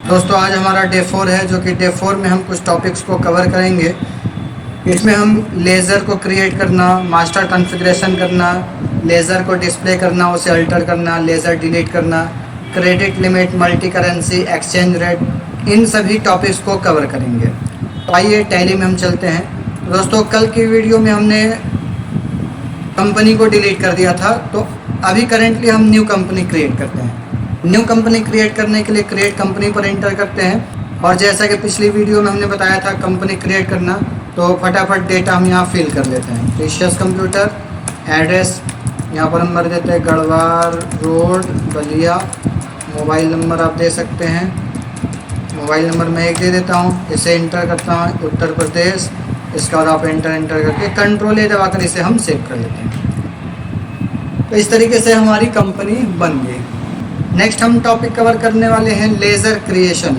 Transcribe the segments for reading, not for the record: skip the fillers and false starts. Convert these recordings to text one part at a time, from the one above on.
दोस्तों आज हमारा डे 4 है, जो कि डे 4 में हम कुछ टॉपिक्स को कवर करेंगे। इसमें हम लेज़र को क्रिएट करना, मास्टर कॉन्फ़िगरेशन करना, लेज़र को डिस्प्ले करना, उसे अल्टर करना, लेज़र डिलीट करना, credit limit, multi currency, exchange rate, इन सभी टॉपिक्स को कवर करेंगे। तो आइए टैली में हम चलते हैं। दोस्तों कल की वीडियो में हमने कंपनी को डिलीट कर दिया था, तो अभी करेंटली हम न्यू कंपनी क्रिएट करते हैं। न्यू कंपनी क्रिएट करने के लिए क्रिएट कंपनी पर एंटर करते हैं, और जैसा कि पिछली वीडियो में हमने बताया था कंपनी क्रिएट करना, तो फटाफट डेटा हम यहाँ फिल कर लेते हैं। प्रीशियस कंप्यूटर, एड्रेस यहाँ पर हम भर देते हैं Garhwal road Ballia. Mobile number आप दे सकते हैं, मोबाइल नंबर मैं एक दे देता हूँ। इसे एंटर करता हूँ उत्तर प्रदेश। इसका बाद आप एंटर करके कंट्रोल ए दबाकर इसे हम सेव कर लेते हैं। तो इस तरीके से हमारी कंपनी बन गई। नेक्स्ट हम टॉपिक कवर करने वाले हैं लेज़र क्रिएशन।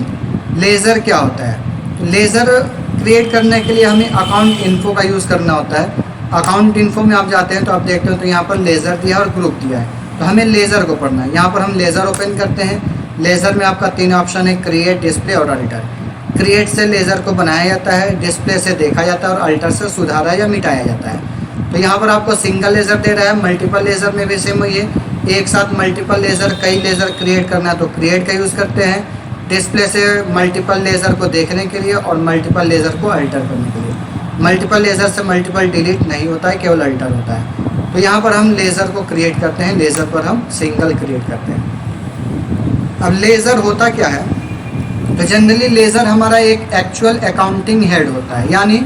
लेज़र क्या होता है? तो लेज़र क्रिएट करने के लिए हमें अकाउंट इन्फो का यूज़ करना होता है। अकाउंट इन्फो में आप जाते हैं तो आप देखते हो तो यहाँ पर लेज़र दिया और ग्रुप दिया है, तो हमें लेज़र को पढ़ना है। यहाँ पर हम लेज़र ओपन करते हैं। लेज़र में आपका 3 ऑप्शन है, क्रिएट, डिस्प्ले और अल्टर। क्रिएट से लेज़र को बनाया जाता है, डिस्प्ले से देखा जाता है और अल्टर से सुधारा या मिटाया जाता है। तो यहाँ पर आपको सिंगल लेज़र दे रहा है। मल्टीपल लेज़र में भी सेम ये एक साथ मल्टीपल लेज़र, कई लेज़र क्रिएट करना है तो क्रिएट का यूज़ करते हैं। डिस्प्ले से मल्टीपल लेज़र को देखने के लिए और मल्टीपल लेज़र को अल्टर करने के लिए। मल्टीपल लेज़र से मल्टीपल डिलीट नहीं होता है, केवल अल्टर होता है। तो यहाँ पर हम लेज़र को क्रिएट करते हैं, लेज़र पर हम सिंगल क्रिएट करते हैं। अब लेज़र होता क्या है? तो जनरली लेज़र हमारा एक एक्चुअल अकाउंटिंग हेड होता है, यानी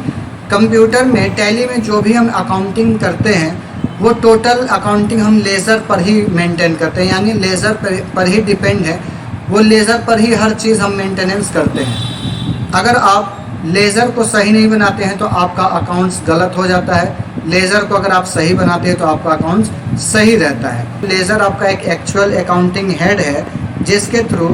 कंप्यूटर में टैली में जो भी हम अकाउंटिंग करते हैं वो टोटल अकाउंटिंग हम लेज़र पर ही मेंटेन करते हैं, यानी लेज़र पर ही डिपेंड है। वो लेज़र पर ही हर चीज़ हम मेंटेनेंस करते हैं। अगर आप लेज़र को सही नहीं बनाते हैं तो आपका अकाउंट्स गलत हो जाता है। लेज़र को अगर आप सही बनाते हैं तो आपका अकाउंट्स सही रहता है। लेज़र आपका एक एक्चुअल अकाउंटिंग हेड है, जिसके थ्रू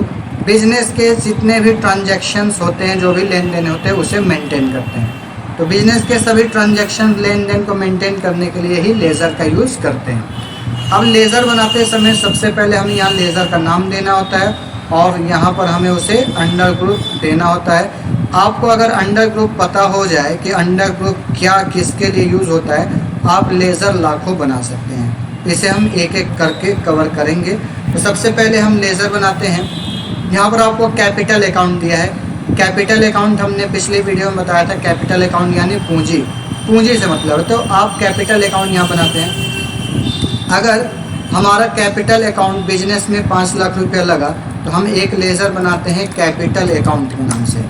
बिजनेस के जितने भी ट्रांजैक्शंस होते हैं, जो भी लेन देन होते हैं, उसे मेंटेन करते हैं। तो बिजनेस के सभी ट्रांजैक्शन लेन देन को मेंटेन करने के लिए ही लेज़र का यूज़ करते हैं। अब लेज़र बनाते समय सबसे पहले हमें यहाँ लेज़र का नाम देना होता है, और यहाँ पर हमें उसे अंडर ग्रुप देना होता है। आपको अगर अंडर ग्रुप पता हो जाए कि अंडर ग्रुप क्या किसके लिए यूज़ होता है, आप लेज़र लाखों बना सकते हैं। इसे हम एक एक करके कवर करेंगे। तो सबसे पहले हम लेज़र बनाते हैं। यहाँ पर आपको कैपिटल अकाउंट दिया है। कैपिटल अकाउंट हमने पिछली वीडियो में बताया था। कैपिटल अकाउंट यानी पूंजी, पूंजी से मतलब है। तो आप कैपिटल अकाउंट यहाँ बनाते हैं। अगर हमारा कैपिटल अकाउंट बिजनेस में 5 लाख रुपया लगा तो हम एक लेज़र बनाते हैं कैपिटल अकाउंट के नाम से,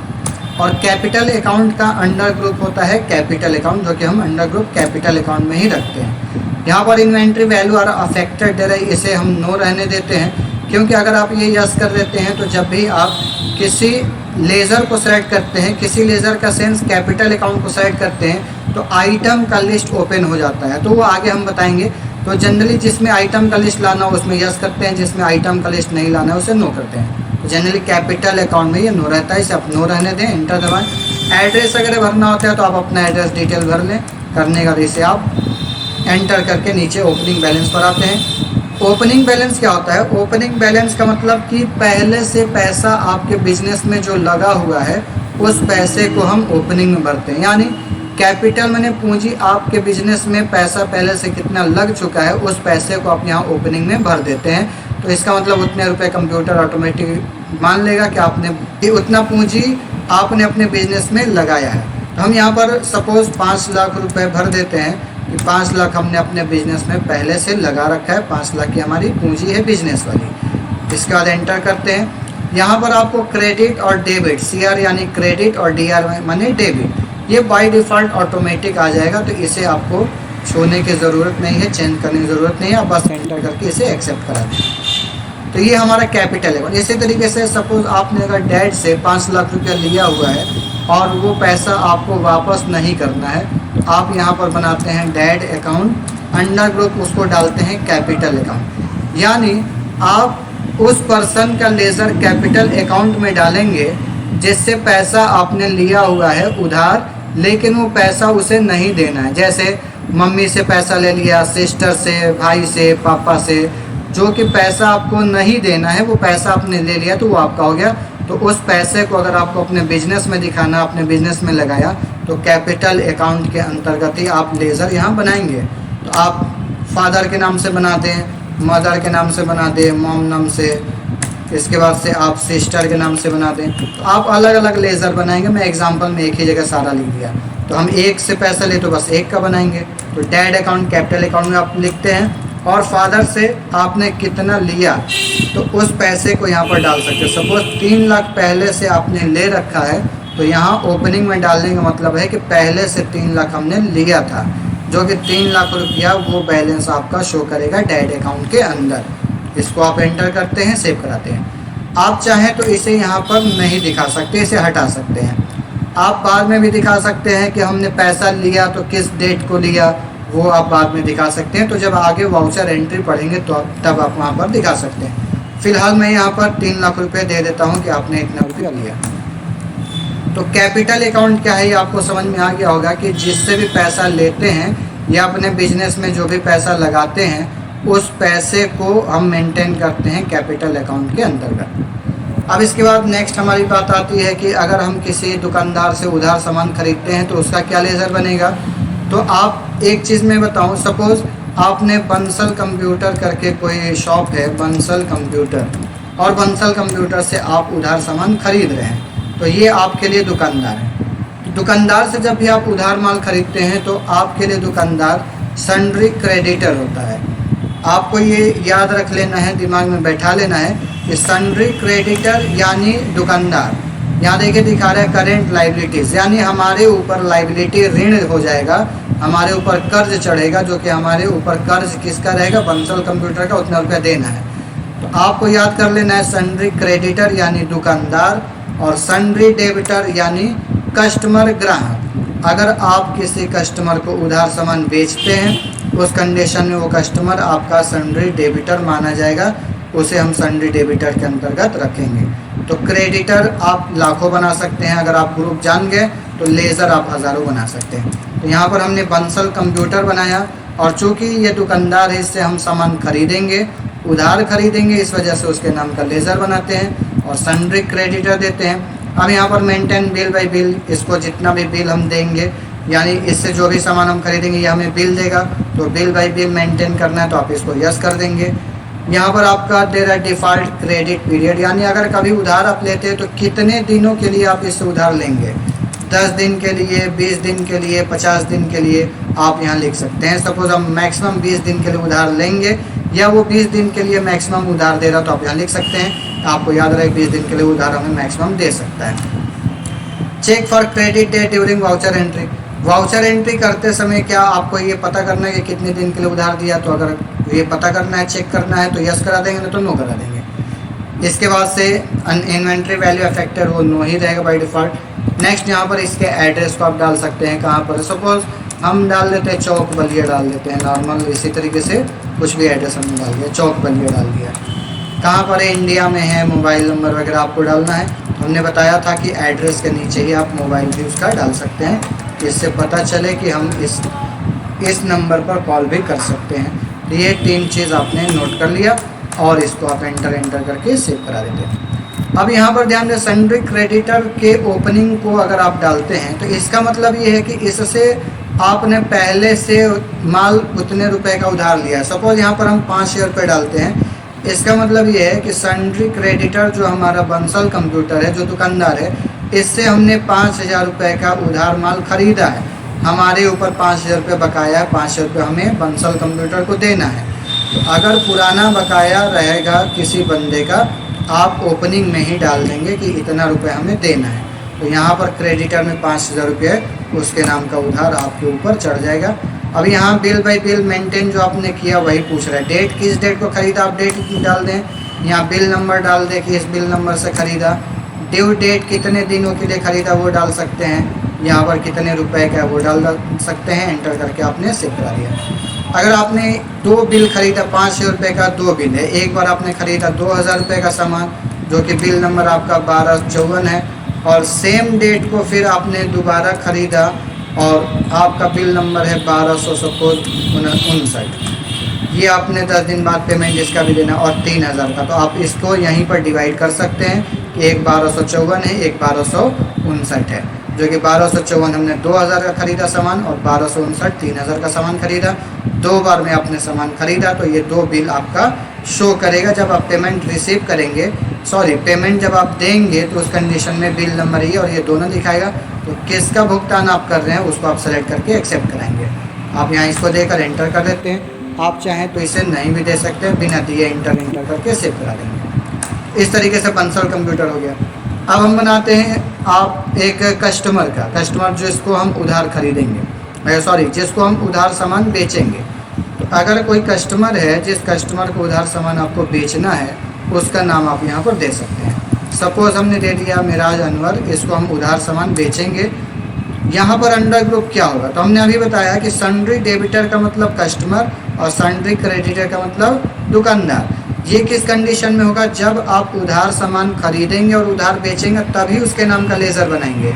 और कैपिटल अकाउंट का अंडर ग्रुप होता है कैपिटल अकाउंट, जो कि हम अंडर ग्रुप कैपिटल अकाउंट में ही रखते हैं। यहाँ पर इन्वेंट्री वैल्यू और अफेक्टेड दे रही, इसे हम नो रहने देते हैं, क्योंकि अगर आप ये यस कर देते हैं तो जब भी आप किसी लेज़र को सेलेक्ट करते हैं, किसी लेज़र का सेंस कैपिटल अकाउंट को सेलेक्ट करते हैं, तो आइटम का लिस्ट ओपन हो जाता है। तो वो आगे हम बताएंगे। तो जनरली जिसमें आइटम का लिस्ट लाना हो उसमें यस करते हैं, जिसमें आइटम का लिस्ट नहीं लाना है उसे नो करते हैं। तो जनरली कैपिटल अकाउंट में ये नो रहता है, इसे आप नो रहने दें, एंटर दबाएं। एड्रेस अगर भरना होता है तो आप अपना एड्रेस डिटेल भर लें। करने का इसे आप एंटर करके नीचे ओपनिंग बैलेंस पर आते हैं। ओपनिंग बैलेंस क्या होता है? ओपनिंग बैलेंस का मतलब कि पहले से पैसा आपके बिजनेस में जो लगा हुआ है उस पैसे को हम ओपनिंग में भरते हैं। यानी कैपिटल मैंने पूंजी, आपके बिजनेस में पैसा पहले से कितना लग चुका है उस पैसे को आप यहाँ ओपनिंग में भर देते हैं। तो इसका मतलब उतने रुपए कंप्यूटर ऑटोमेटिक मान लेगा कि आपने उतना पूंजी आपने अपने बिजनेस में लगाया है। तो हम यहाँ पर सपोज़ 5 लाख रुपये भर देते हैं कि 5 लाख हमने अपने बिजनेस में पहले से लगा रखा है। 5 लाख की हमारी पूंजी है बिजनेस वाली। इसके बाद एंटर करते हैं। यहाँ पर आपको क्रेडिट और डेबिट, CR यानी क्रेडिट और DR माने डेबिट, ये बाय डिफ़ॉल्ट ऑटोमेटिक आ जाएगा। तो इसे आपको छूने की ज़रूरत नहीं है, चेंज करने की ज़रूरत नहीं है, आप बस एंटर करके इसे एक्सेप्ट करा दें। तो ये हमारा कैपिटल है। इसी तरीके से सपोज़ आपने अगर डैड से 5 लाख रुपया लिया हुआ है और वो पैसा आपको वापस नहीं करना है, तो आप यहाँ पर बनाते हैं डैड अकाउंट, अंडर ग्रुप उसको डालते हैं कैपिटल अकाउंट। यानी आप उस पर्सन का लेज़र कैपिटल अकाउंट में डालेंगे जिससे पैसा आपने लिया हुआ है उधार, लेकिन वो पैसा उसे नहीं देना है। जैसे मम्मी से पैसा ले लिया, सिस्टर से, भाई से, पापा से, जो कि पैसा आपको नहीं देना है, वो पैसा आपने ले लिया तो वो आपका हो गया। तो उस पैसे को अगर आपको अपने बिजनेस में दिखाना, अपने बिजनेस में लगाया, तो कैपिटल अकाउंट के अंतर्गत ही आप लेज़र यहाँ बनाएंगे। तो आप फादर के नाम से बना दें, मदर के नाम से बना दें, मॉम नाम से, इसके बाद से आप सिस्टर के नाम से बना दें। तो आप अलग अलग लेज़र बनाएंगे। मैं एग्जांपल में एक ही जगह सारा लिख दिया। तो हम एक से पैसा ले तो बस एक का बनाएंगे। तो डैड अकाउंट कैपिटल अकाउंट में आप लिखते हैं, और फादर से आपने कितना लिया तो उस पैसे को यहाँ पर डाल सकते हैं। सपोज 3 लाख पहले से आपने ले रखा है, तो यहाँ ओपनिंग में डालने का मतलब है कि पहले से 3 लाख हमने लिया था, जो कि 3 लाख रुपया वो बैलेंस आपका शो करेगा डैड अकाउंट के अंदर। इसको आप एंटर करते हैं, सेव कराते हैं। आप चाहें तो इसे यहाँ पर नहीं दिखा सकते, इसे हटा सकते हैं। आप बाद में भी दिखा सकते हैं कि हमने पैसा लिया तो किस डेट को लिया, वो आप बाद में दिखा सकते हैं। तो जब आगे वाउचर एंट्री पढ़ेंगे तो तब आप वहाँ पर दिखा सकते हैं। फिलहाल मैं यहाँ पर 3 लाख रुपये दे देता हूँ कि आपने इतना रुपया लिया। तो कैपिटल अकाउंट क्या है ये आपको समझ में आ गया होगा कि जिससे भी पैसा लेते हैं या अपने बिजनेस में जो भी पैसा लगाते हैं, उस पैसे को हम मेंटेन करते हैं कैपिटल अकाउंट के अंतर्गत। अब इसके बाद नेक्स्ट हमारी बात आती है कि अगर हम किसी दुकानदार से उधार सामान खरीदते हैं तो उसका क्या लेज़र बनेगा। तो आप एक चीज़ मैं बताऊं, सपोज़ आपने बंसल कंप्यूटर करके कोई शॉप है, बंसल कंप्यूटर, और बंसल कंप्यूटर से आप उधार सामान खरीद रहे हैं, तो ये आपके लिए दुकानदार है। दुकानदार से जब भी आप उधार माल खरीदते हैं तो आपके लिए दुकानदार सन्ड्री क्रेडिटर होता है। आपको ये याद रख लेना है, दिमाग में बैठा लेना है कि सन्ड्री क्रेडिटर यानी दुकानदार। यहाँ देखिए दिखा रहा है करेंट लाइबिलिटीज़, यानी हमारे ऊपर लाइबिलिटी ऋण हो जाएगा, हमारे ऊपर कर्ज चढ़ेगा, जो कि हमारे ऊपर कर्ज किसका रहेगा, बंसल कंप्यूटर का, उतना रुपया देना है। तो आपको याद कर लेना है सन्ड्री क्रेडिटर यानी दुकानदार, और सन्ड्री डेबिटर यानी कस्टमर, ग्राहक। अगर आप किसी कस्टमर को उधार सामान बेचते हैं, उस कंडीशन में वो कस्टमर आपका सन्ड्री डेबिटर माना जाएगा, उसे हम सन्ड्री डेबिटर के अंतर्गत रखेंगे। तो क्रेडिटर आप लाखों बना सकते हैं, अगर आप ग्रुप जान गए तो लेज़र आप हज़ारों बना सकते हैं। तो यहाँ पर हमने बंसल कंप्यूटर बनाया, और चूँकि ये दुकानदार है, इससे हम सामान खरीदेंगे, उधार खरीदेंगे, इस वजह से उसके नाम का लेज़र बनाते हैं और सन्ड्री क्रेडिटर देते हैं। अब यहाँ पर मेंटेन बिल बाई बिल, इसको जितना भी बिल हम देंगे, यानी इससे जो भी सामान हम खरीदेंगे ये हमें बिल देगा, तो बिल बाई बिल मेंटेन करना है, तो आप इसको यस कर देंगे। यहाँ पर आपका दे रहा है डिफ़ॉल्ट क्रेडिट पीरियड, यानी अगर कभी उधार आप लेते हैं तो कितने दिनों के लिए आप इससे उधार लेंगे, 10 दिन के लिए, 20 दिन के लिए, 50 दिन के लिए, आप यहाँ लिख सकते हैं। सपोज हम मैक्सिमम 20 दिन के लिए उधार लेंगे, या वो 20 दिन के लिए मैक्सिमम उधार दे रहा, तो आप यहाँ लिख सकते हैं। आपको याद रहे 20 दिन के लिए उधार हमें मैक्सिमम दे सकता है। Check for credit date during voucher entry. Voucher entry करते समय क्या आपको ये पता करना है कि कितने दिन के लिए उधार दिया, तो अगर ये पता करना है, चेक करना है, तो यस करा देंगे, नहीं तो नो करा देंगे। इसके बाद से इन्वेंट्री वैल्यू अफेक्टेड, वो नो ही रहेगा बाय डिफ़ॉल्ट। नेक्स्ट यहाँ पर इसके एड्रेस को आप डाल सकते हैं, कहाँ पर, सपोज हम डाल देते हैं चौक बलिया, डाल देते हैं नॉर्मल, इसी तरीके से कुछ भी एड्रेस हमने डाल दिया, चौक बलिया डाल दिया। कहाँ पर है, इंडिया में है, मोबाइल नंबर वगैरह आपको डालना है। हमने बताया था कि एड्रेस के नीचे ही आप मोबाइल भी उसका डाल सकते हैं, इससे पता चले कि हम इस नंबर पर कॉल भी कर सकते हैं। तो ये 3 चीज़ आपने नोट कर लिया, और इसको आप एंटर करके सेव करा देते हैं। अब यहाँ पर ध्यान दें, सन्ड्री क्रेडिटर के ओपनिंग को अगर आप डालते हैं तो इसका मतलब ये है कि इससे आपने पहले से माल उतने रुपए का उधार लिया। सपोज यहाँ पर हम 5,000 रुपये डालते हैं, इसका मतलब ये है कि सन्ड्री क्रेडिटर जो हमारा बंसल कंप्यूटर है, जो दुकानदार है, इससे हमने 5,000 रुपये का उधार माल खरीदा है, हमारे ऊपर 5,000 रुपये बकाया है, 5,000 रुपये हमें बंसल कंप्यूटर को देना है। तो अगर पुराना बकाया रहेगा किसी बंदे का, आप ओपनिंग में ही डाल देंगे कि इतना रुपये हमें देना है। तो यहाँ पर क्रेडिटर में 5,000 रुपये उसके नाम का उधार आपके ऊपर चढ़ जाएगा। अब यहाँ बिल बाई बिल मेंटेन जो आपने किया वही पूछ रहा है, डेट किस डेट को ख़रीदा, आप डेट डाल दें, यहाँ बिल नंबर डाल दें कि इस बिल नंबर से ख़रीदा, ड्यू डेट कितने दिनों के लिए ख़रीदा वो डाल सकते हैं, यहाँ पर कितने रुपए का वो डाल सकते हैं, एंटर करके आपने सेव करा दिया। अगर आपने 2 बिल ख़रीदा, 5,000 रुपये का 2 बिल है, एक बार आपने ख़रीदा 2,000 रुपये का सामान, जो कि बिल नंबर आपका 1254 है, और सेम डेट को फिर आपने दोबारा ख़रीदा और आपका बिल नंबर है 1259, ये आपने 10 दिन बाद पेमेंट इसका भी देना, और 3,000 का, तो आप इसको यहीं पर डिवाइड कर सकते हैं कि एक 1254 है, एक 1259 है, जो कि 1254 हमने 2000 का खरीदा सामान और 1259 3000 का सामान खरीदा। 2 बार में आपने सामान खरीदा तो ये 2 बिल आपका शो करेगा जब आप पेमेंट रिसीव करेंगे, सॉरी पेमेंट जब आप देंगे तो उस कंडीशन में बिल नंबर ये और ये दोनों दिखाएगा। तो किसका भुगतान आप कर रहे हैं उसको आप सेलेक्ट करके एक्सेप्ट कराएंगे। आप यहाँ इसको देकर एंटर कर देते हैं। आप चाहें तो इसे नहीं भी दे सकते हैं, बिना दिए इंटर करके सेव करा देंगे। इस तरीके से पंसल कंप्यूटर हो गया। अब हम बनाते हैं आप एक कस्टमर जिसको हम उधार खरीदेंगे, सॉरी जिसको हम उधार सामान बेचेंगे। तो अगर कोई कस्टमर है जिस कस्टमर को उधार सामान आपको बेचना है उसका नाम आप यहाँ पर दे सकते हैं। सपोज हमने दे दिया मिराज अनवर, इसको हम उधार सामान बेचेंगे। यहाँ पर अंडर ग्रुप क्या होगा, तो हमने अभी बताया कि सन्ड्री डेबिटर का मतलब कस्टमर और सन्ड्री क्रेडिटर का मतलब दुकानदार। ये किस कंडीशन में होगा, जब आप उधार सामान खरीदेंगे और उधार बेचेंगे तभी उसके नाम का लेज़र बनाएंगे।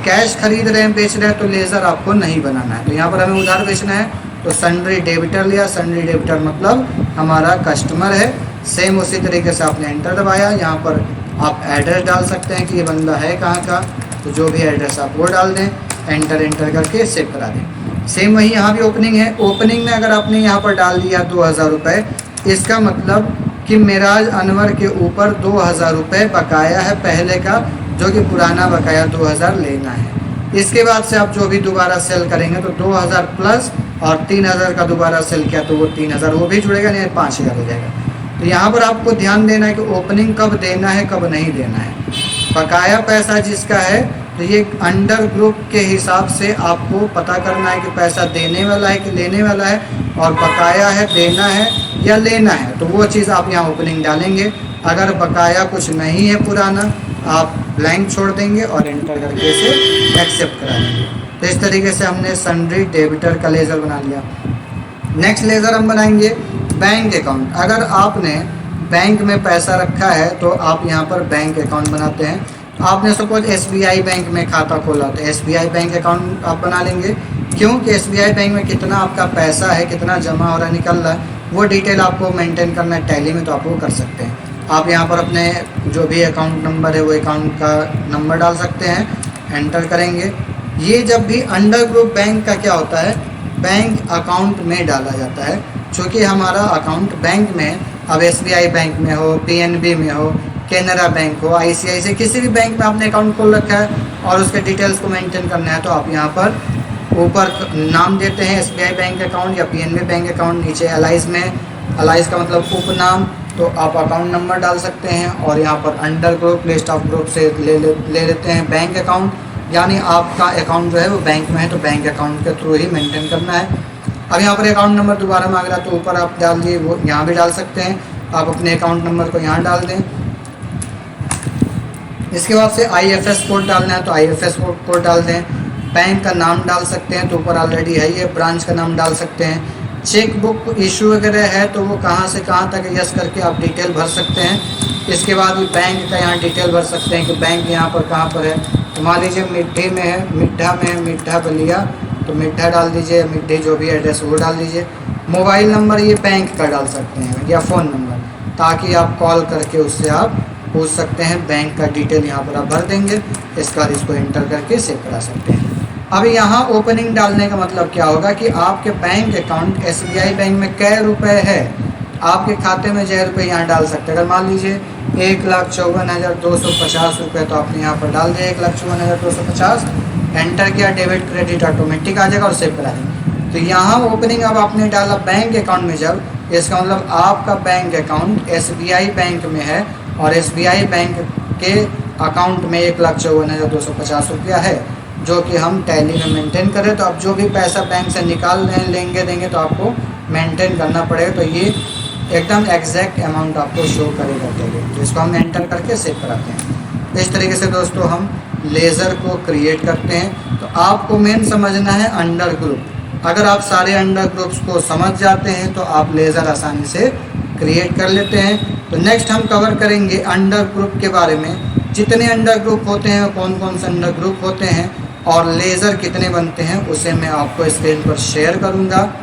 कैश खरीद रहे हैं बेच रहे हैं तो लेज़र आपको नहीं बनाना है। तो यहाँ पर हमें उधार बेचना है तो सन्ड्री डेबिटर लिया, सन्ड्री डेबिटर मतलब हमारा कस्टमर है। सेम उसी तरीके से आपने एंटर दबाया। यहाँ पर आप एड्रेस डाल सकते हैं कि ये बंदा है कहाँ का, तो जो भी एड्रेस आप वो डाल दें, एंटर करके सेव करा दें। सेम वही यहाँ भी ओपनिंग है। ओपनिंग में अगर आपने यहाँ पर डाल दिया 2000 रुपये, इसका मतलब कि मिराज अनवर के ऊपर 2000 रुपये बकाया है पहले का, जो कि पुराना बकाया 2000 लेना है। इसके बाद से आप जो भी दोबारा सेल करेंगे तो 2000 प्लस और 3000 का दोबारा सेल किया तो वो 3000 वो भी जुड़ेगा, नहीं 5000 हो जाएगा। तो यहाँ पर आपको ध्यान देना है कि ओपनिंग कब देना है कब नहीं देना है। बकाया पैसा जिसका है तो ये अंडर ग्रुप के हिसाब से आपको पता करना है कि पैसा देने वाला है कि लेने वाला है, और बकाया है देना है या लेना है, तो वो चीज़ आप यहाँ ओपनिंग डालेंगे। अगर बकाया कुछ नहीं है पुराना, आप ब्लैंक छोड़ देंगे और एंटर करके इसे एक्सेप्ट करा देंगे। तो इस तरीके से हमने सन्ड्री डेबिटर का लेज़र बना लिया। नेक्स्ट लेज़र हम बनाएंगे बैंक अकाउंट। अगर आपने बैंक में पैसा रखा है तो आप यहाँ पर बैंक अकाउंट बनाते हैं। आपने सपोज SBI बैंक में खाता खोला तो SBI बैंक अकाउंट आप बना लेंगे, क्योंकि SBI बैंक में कितना आपका पैसा है, कितना जमा हो रहा है निकल रहा है, वो डिटेल आपको मेंटेन करना है टैली में, तो आप वो कर सकते हैं। आप यहाँ पर अपने जो भी अकाउंट नंबर है वो अकाउंट का नंबर डाल सकते हैं, एंटर करेंगे। ये जब भी अंडर ग्रुप बैंक का क्या होता है, बैंक अकाउंट में डाला जाता है। चूँकि हमारा अकाउंट बैंक में, अब SBI बैंक में हो, PNB में हो, कैनरा बैंक हो, ICICI किसी भी बैंक में आपने अकाउंट खोल रखा है और उसके डिटेल्स को मेंटेन करना है, तो आप यहाँ पर ऊपर नाम देते हैं SBI बैंक अकाउंट या PNB बैंक अकाउंट, नीचे अलाइज में, अलाइज का मतलब उपनाम, तो आप अकाउंट नंबर डाल सकते हैं। और यहाँ पर under group list of group से ले लेते हैं बैंक अकाउंट, यानी आपका अकाउंट जो है वो बैंक में है तो बैंक अकाउंट के थ्रू ही मेंटेन करना है। अब यहाँ पर अकाउंट नंबर दोबारा मांग रहा है तो ऊपर आप डाल दिए, वो यहाँ भी डाल सकते हैं। आप अपने अकाउंट नंबर को यहाँ डाल दें। इसके बाद से IFS कोड डालना है तो IFS कोड डाल दें। बैंक का नाम डाल सकते हैं तो ऊपर ऑलरेडी है ये, ब्रांच का नाम डाल सकते हैं। चेक बुक इशू वगैरह है तो वो कहाँ से कहाँ तक यस करके आप डिटेल भर सकते हैं। इसके बाद बैंक का यहाँ डिटेल भर सकते हैं कि बैंक यहाँ पर कहाँ पर है। तो मान लीजिए मिड्ढे में है, मिड्ढा में है, मिड्ढा बलिया, तो मिड्ढा डाल दीजिए, मिड्ढे जो भी एड्रेस वो डाल दीजिए। मोबाइल नंबर ये बैंक का डाल सकते हैं या फ़ोन नंबर, ताकि आप कॉल करके उससे आप पूछ सकते हैं। बैंक का डिटेल यहाँ पर आप भर देंगे, इसके बाद इसको एंटर करके सेव करा सकते हैं। अब यहाँ ओपनिंग डालने का मतलब क्या होगा कि आपके बैंक अकाउंट SBI बैंक में कै रुपए है, आपके खाते में जो रुपये यहाँ डाल सकते हैं। अगर मान लीजिए 1,54,250 रुपये, तो आपने यहाँ पर डाल दिया 1,54,250, एंटर किया, डेबिट क्रेडिट ऑटोमेटिक आ जाएगा और सेव करा देंगे। तो यहाँ ओपनिंग अब आपने डाला बैंक अकाउंट में, जब इसका मतलब आपका बैंक अकाउंट SBI बैंक में है और SBI बैंक के अकाउंट में 1,54,250 रुपया है, जो कि हम टैली में मेंटेन करें। तो अब जो भी पैसा बैंक से निकाल रहे हैं, लेंगे देंगे, तो आपको मेंटेन करना पड़ेगा। तो ये एकदम एग्जैक्ट अमाउंट आपको शो करेगा टैली, तो इसको हम एंटर करके सेव कराते हैं। इस तरीके से दोस्तों हम लेज़र को क्रिएट करते हैं। तो आपको मेन समझना है अंडर ग्रुप। अगर आप सारे अंडर ग्रुप्स को समझ जाते हैं तो आप लेज़र आसानी से क्रिएट कर लेते हैं। तो नेक्स्ट हम कवर करेंगे अंडर ग्रुप के बारे में, जितने अंडर ग्रुप होते हैं, कौन कौन से अंडर ग्रुप होते हैं और लेज़र कितने बनते हैं, उसे मैं आपको स्क्रीन पर शेयर करूंगा।